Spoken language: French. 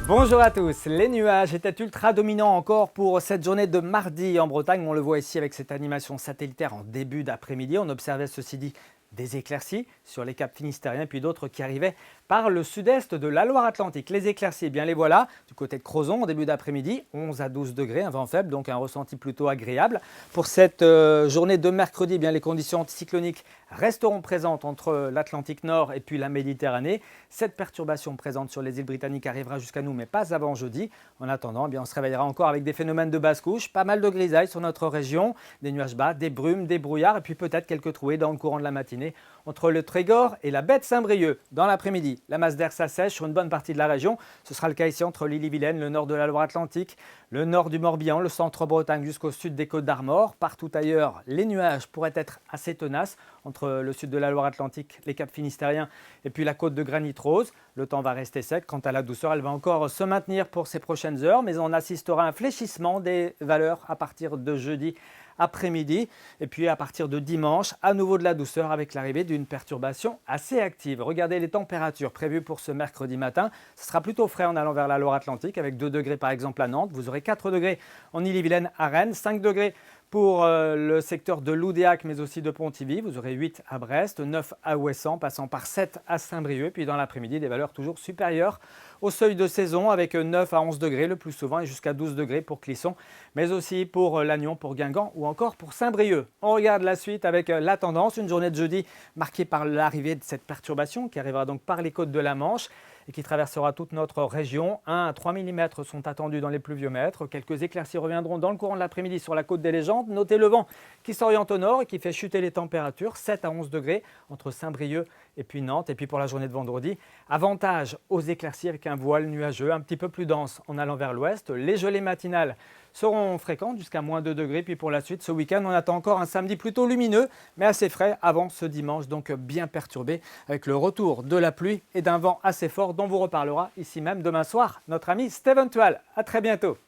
Bonjour à tous, les nuages étaient ultra dominants encore pour cette journée de mardi en Bretagne. On le voit ici avec cette animation satellitaire en début d'après-midi. On observait ceci dit des éclaircies sur les caps finistériens puis d'autres qui arrivaient par le sud-est de la Loire-Atlantique. Les éclaircies, eh bien les voilà, du côté de Crozon en début d'après-midi, 11 à 12 degrés, un vent faible, donc un ressenti plutôt agréable. Pour cette journée de mercredi, eh bien les conditions anticycloniques resteront présentes entre l'Atlantique Nord et puis la Méditerranée. Cette perturbation présente sur les îles britanniques arrivera jusqu'à nous, mais pas avant jeudi. En attendant, eh bien, on se réveillera encore avec des phénomènes de basse couche, pas mal de grisailles sur notre région, des nuages bas, des brumes, des brouillards et puis peut-être quelques trouées dans le courant de la matinée entre le Trégor et la baie de Saint-Brieuc. Dans l'après-midi, la masse d'air s'assèche sur une bonne partie de la région. Ce sera le cas ici entre l'Ille-et-Vilaine, le nord de la Loire-Atlantique, le nord du Morbihan, le centre-Bretagne jusqu'au sud des Côtes d'Armor. Partout ailleurs, les nuages pourraient être assez tenaces entre le sud de la Loire-Atlantique, les caps finistériens et puis la côte de Granit Rose. Le temps va rester sec. Quant à la douceur, elle va encore se maintenir pour ces prochaines heures, mais on assistera à un fléchissement des valeurs à partir de jeudi après-midi et puis à partir de dimanche, à nouveau de la douceur avec l'arrivée d'une perturbation assez active. Regardez les températures prévues pour ce mercredi matin. Ce sera plutôt frais en allant vers la Loire-Atlantique avec 2 degrés par exemple à Nantes. Vous aurez 4 degrés en Ille-et-Vilaine à Rennes, 5 degrés pour le secteur de Loudéac, mais aussi de Pontivy. Vous aurez 8 à Brest, 9 à Ouessant, passant par 7 à Saint-Brieuc. Puis dans l'après-midi, des valeurs toujours supérieures au seuil de saison avec 9 à 11 degrés le plus souvent et jusqu'à 12 degrés pour Clisson, mais aussi pour Lannion, pour Guingamp ou encore pour Saint-Brieuc. On regarde la suite avec la tendance. Une journée de jeudi marquée par l'arrivée de cette perturbation qui arrivera donc par les côtes de la Manche et qui traversera toute notre région. 1 à 3 mm sont attendus dans les pluviomètres. Quelques éclaircies reviendront dans le courant de l'après-midi sur la côte des Légendes. Notez le vent qui s'oriente au nord et qui fait chuter les températures. 7 à 11 degrés entre Saint-Brieuc et puis Nantes. Et puis pour la journée de vendredi, avantage aux éclaircies avec un voile nuageux un petit peu plus dense en allant vers l'ouest. Les gelées matinales seront fréquentes jusqu'à moins 2 degrés. Puis pour la suite, ce week-end, on attend encore un samedi plutôt lumineux, mais assez frais avant ce dimanche, donc bien perturbé avec le retour de la pluie et d'un vent assez fort dont vous reparlera ici même demain soir notre ami Steven Tual. À très bientôt.